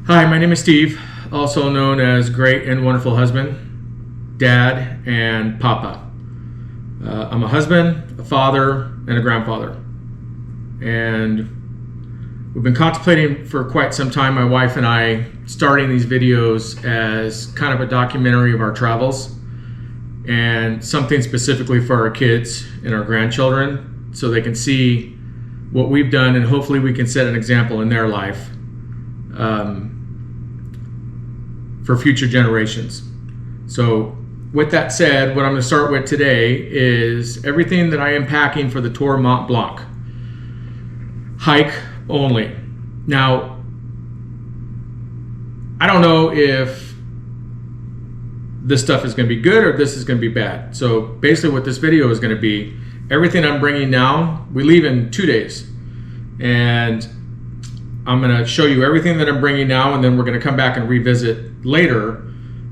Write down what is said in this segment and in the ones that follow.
Hi, my name is Steve, also known as Great and Wonderful Husband, Dad, and Papa. I'm a husband, a father, and a grandfather. And we've been contemplating for quite some time, my wife and I, starting these videos as kind of a documentary of our travels and something specifically for our kids and our grandchildren so they can see what we've done, and hopefully we can set an example in their life for future generations. So with that said, what I'm going to start with today is everything that I am packing for the Tour Mont Blanc. Hike only. Now, I don't know if this stuff is going to be good or this is going to be bad. So basically what this video is going to be, everything I'm bringing now, we leave in 2 days. And I'm going to show you everything that I'm bringing now, and then we're going to come back and revisit later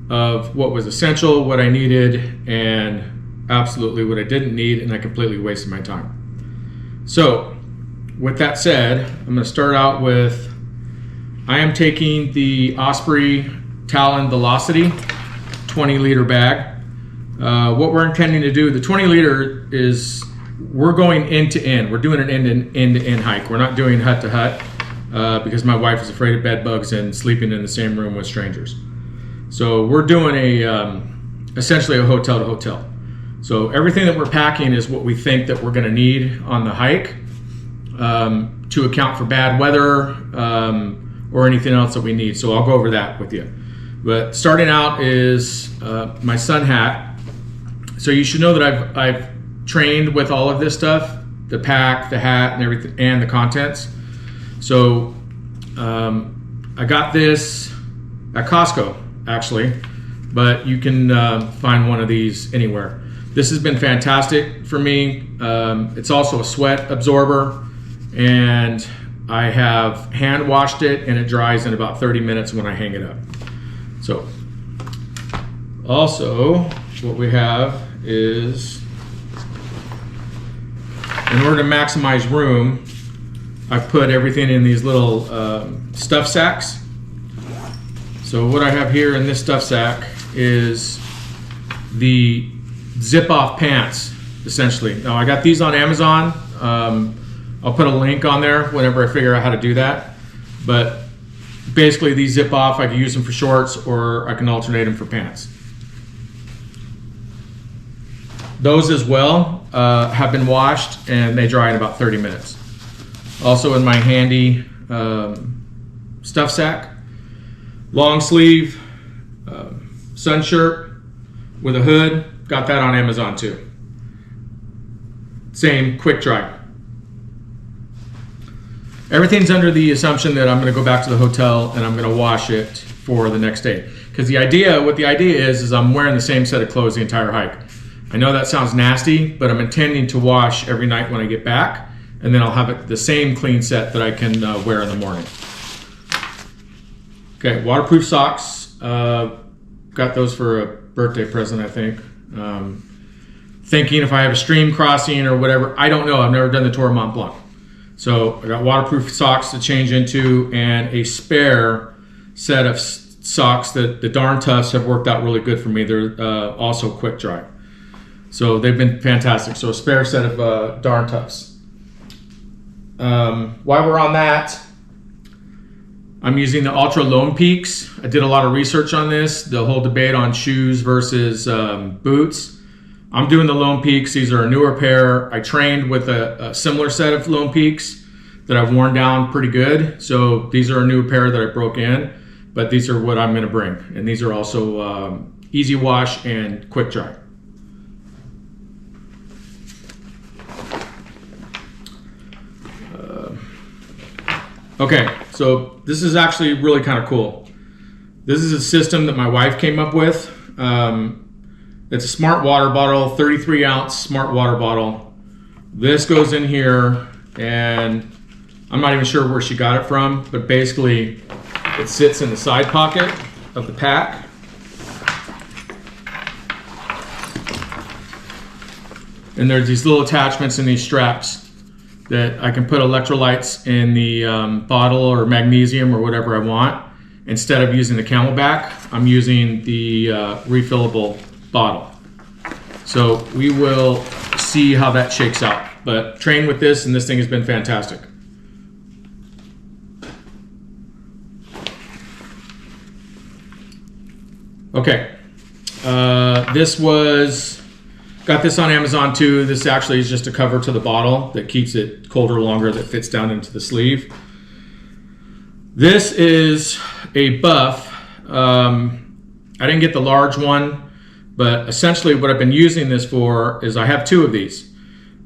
of what was essential, what I needed, and absolutely what I didn't need, and I completely wasted my time. So with that said, I'm going to start out with, I am taking the Osprey Talon Velocity 20-liter bag. What we're intending to do, the 20-liter is, we're going end to end. We're doing an end-to-end hike. We're not doing hut to hut because my wife is afraid of bed bugs and sleeping in the same room with strangers. So we're doing essentially a hotel to hotel. So everything that we're packing is what we think that we're going to need on the hike to account for bad weather or anything else that we need. So I'll go over that with you. But starting out is my sun hat. So you should know that I've trained with all of this stuff, the pack, the hat, and everything, and the contents. So I got this at Costco, actually, but you can find one of these anywhere. This has been fantastic for me. It's also a sweat absorber, and I have hand washed it, and it dries in about 30 minutes when I hang it up. So also what we have is, in order to maximize room, I've put everything in these little stuff sacks. So what I have here in this stuff sack is the zip-off pants, essentially. Now I got these on Amazon. I'll put a link on there whenever I figure out how to do that. But basically these zip off, I can use them for shorts or I can alternate them for pants. Those as well have been washed and they dry in about 30 minutes. Also in my handy stuff sack, long sleeve sun shirt with a hood, got that on Amazon too. Same, quick dry. Everything's under the assumption that I'm going to go back to the hotel and I'm going to wash it for the next day. Because what the idea is I'm wearing the same set of clothes the entire hike. I know that sounds nasty, but I'm intending to wash every night when I get back, and then I'll have it the same clean set that I can wear in the morning. Okay, waterproof socks. Got those for a birthday present, I think. Thinking if I have a stream crossing or whatever, I don't know. I've never done the Tour Mont Blanc. So I got waterproof socks to change into and a spare set of socks that the Darn Toughs have worked out really good for me. They're also quick dry. So they've been fantastic. So a spare set of Darn Toughs. While we're on that, I'm using the Ultra Lone Peaks. I did a lot of research on this, the whole debate on shoes versus boots. I'm doing the Lone Peaks. These are a newer pair. I trained with a similar set of Lone Peaks that I've worn down pretty good. So these are a new pair that I broke in, but these are what I'm going to bring. And these are also easy wash and quick dry. Okay, so this is actually really kind of cool. This is a system that my wife came up with. It's a smart water bottle, 33 ounce smart water bottle. This goes in here, and I'm not even sure where she got it from, but basically it sits in the side pocket of the pack. And there's these little attachments and these straps that I can put electrolytes in the bottle or magnesium or whatever I want. instead of using the Camelback, I'm using the refillable bottle. So we will see how that shakes out. But train with this, and this thing has been fantastic. Okay, got this on Amazon too. This actually is just a cover to the bottle that keeps it colder longer, that fits down into the sleeve. This is a buff. I didn't get the large one, but essentially what I've been using this for is I have 2 of these.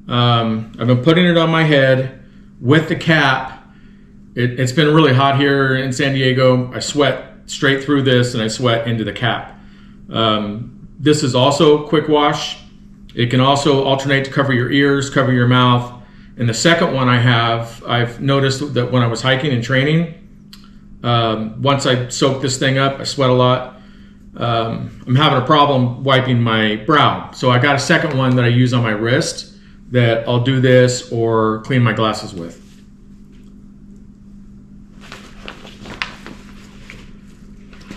I've been putting it on my head with the cap. It's been really hot here in San Diego. I sweat straight through this and I sweat into the cap. This is also quick wash. It can also alternate to cover your ears, cover your mouth. And the second one I've noticed that when I was hiking and training, once I soak this thing up, I sweat a lot. I'm having a problem wiping my brow. So I got a second one that I use on my wrist that I'll do this or clean my glasses with.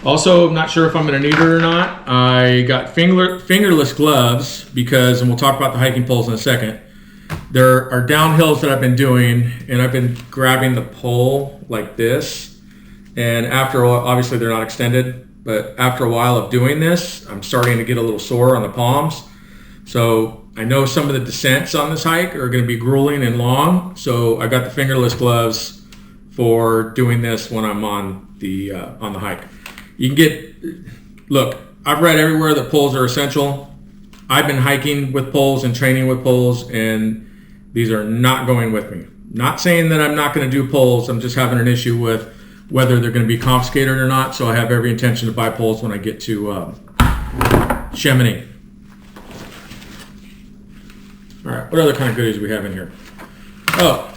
Also, I'm not sure if I'm going to need it or not. I got fingerless gloves because, and we'll talk about the hiking poles in a second. There are downhills that I've been doing, and I've been grabbing the pole like this. And after a while, obviously they're not extended, but after a while of doing this, I'm starting to get a little sore on the palms. So I know some of the descents on this hike are going to be grueling and long. So I got the fingerless gloves for doing this when I'm on the hike. You can look, I've read everywhere that poles are essential. I've been hiking with poles and training with poles, and these are not going with me. Not saying that I'm not going to do poles. I'm just having an issue with whether they're going to be confiscated or not. So I have every intention to buy poles when I get to Chamonix. All right, what other kind of goodies do we have in here? Oh,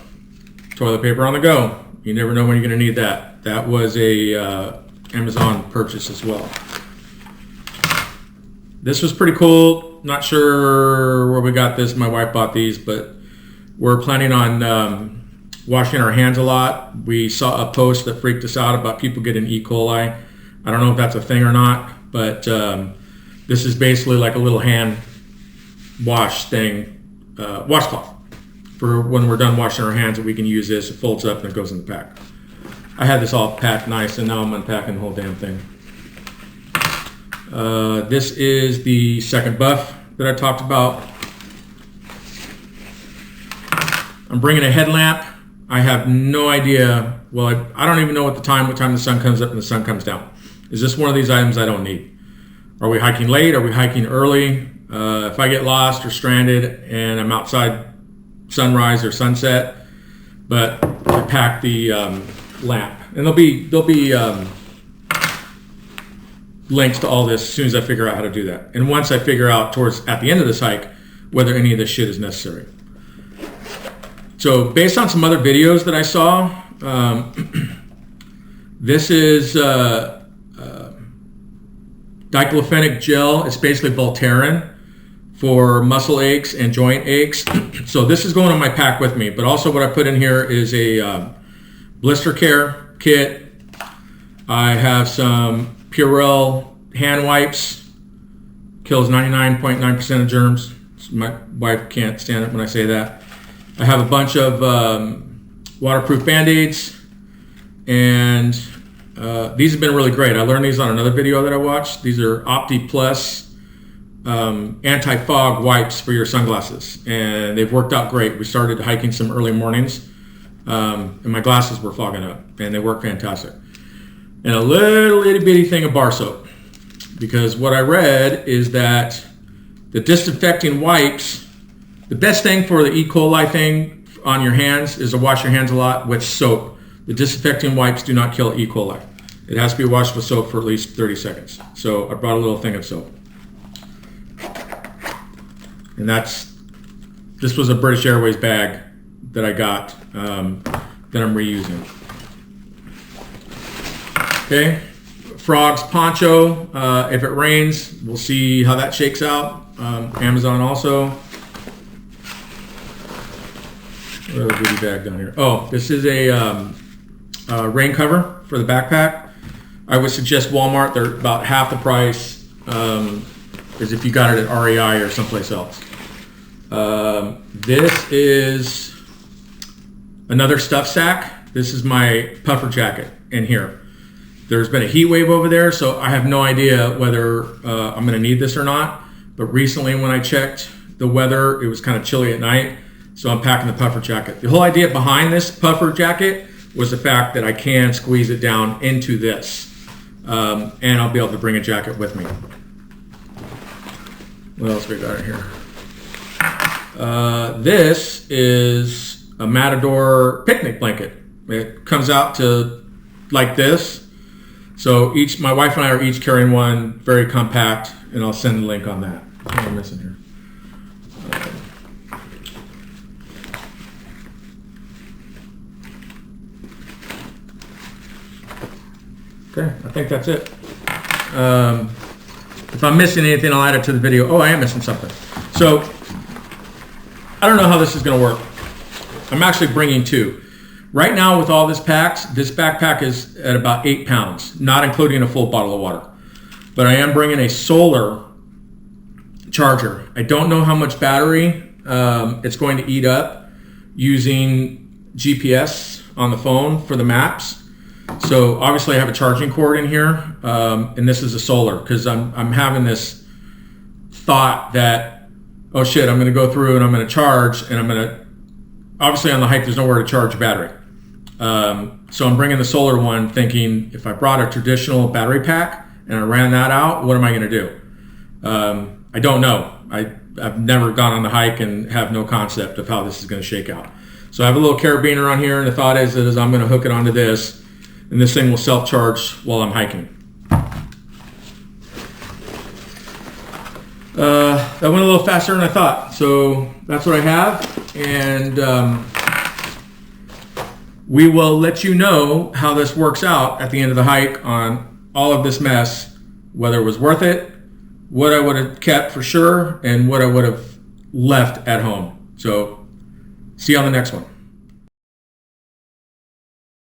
toilet paper on the go. You never know when you're going to need that. That was a Amazon purchase as well. This was pretty cool. Not sure where we got this. My wife bought these, but we're planning on washing our hands a lot. We saw a post that freaked us out about people getting E. coli. I don't know if that's a thing or not, but this is basically like a little hand wash thing, washcloth for when we're done washing our hands, that we can use this. It folds up and it goes in the pack. I had this all packed nice, and now I'm unpacking the whole damn thing. This is the second buff that I talked about. I'm bringing a headlamp. I have no idea. Well, I don't even know what time the sun comes up and the sun comes down. Is this one of these items I don't need? Are we hiking late? Are we hiking early? If I get lost or stranded and I'm outside sunrise or sunset, but I pack the lamp, and there'll be links to all this as soon as I figure out how to do that. And once I figure out at the end of this hike whether any of this shit is necessary. So based on some other videos that I saw, this is diclofenac gel. It's basically Voltaren for muscle aches and joint aches. So this is going on my pack with me, but also what I put in here is a blister care kit. I have some Purell hand wipes, kills 99.9% of germs. My wife can't stand it when I say that. I have a bunch of waterproof Band-Aids, and these have been really great. I learned these on another video that I watched. These are Opti Plus anti-fog wipes for your sunglasses, and they've worked out great. We started hiking some early mornings, and my glasses were fogging up, and they work fantastic. And a little itty bitty thing of bar soap, because what I read is that the disinfecting wipes, the best thing for the E. coli thing on your hands is to wash your hands a lot with soap. The disinfecting wipes do not kill E. coli. It has to be washed with soap for at least 30 seconds. So I brought a little thing of soap. And this was a British Airways bag that I got that I'm reusing. Okay, Frog's poncho. If it rains, we'll see how that shakes out. Amazon also. What other goodie bag down here? Oh, this is a rain cover for the backpack. I would suggest Walmart. They're about half the price as if you got it at REI or someplace else. This is another stuff sack. This is my puffer jacket in here. There's been a heat wave over there, so I have no idea whether I'm going to need this or not. But recently when I checked the weather, it was kind of chilly at night, so I'm packing the puffer jacket. The whole idea behind this puffer jacket was the fact that I can squeeze it down into this, and I'll be able to bring a jacket with me. What else we got in here? This is a Matador picnic blanket. It comes out to like this. So my wife and I are each carrying one, very compact, and I'll send the link on that. What am I missing here? Okay, I think that's it. If I'm missing anything, I'll add it to the video. Oh, I am missing something. So, I don't know how this is going to work. I'm actually bringing two. Right now with all this backpack is at about 8 pounds, not including a full bottle of water. But I am bringing a solar charger. I don't know how much battery it's going to eat up using GPS on the phone for the maps. So obviously I have a charging cord in here, and this is a solar, because I'm having this thought that, oh shit, I'm going to go through and I'm going to charge, and I'm going to, obviously on the hike there's nowhere to charge a battery. So I'm bringing the solar one thinking, if I brought a traditional battery pack and I ran that out, what am I going to do? I don't know. I've never gone on the hike and have no concept of how this is going to shake out. So I have a little carabiner on here, and the thought is I'm going to hook it onto this, and this thing will self-charge while I'm hiking. That went a little faster than I thought. So that's what I have, and we will let you know how this works out at the end of the hike on all of this mess, whether it was worth it, what I would have kept for sure, and what I would have left at home. So see you on the next one.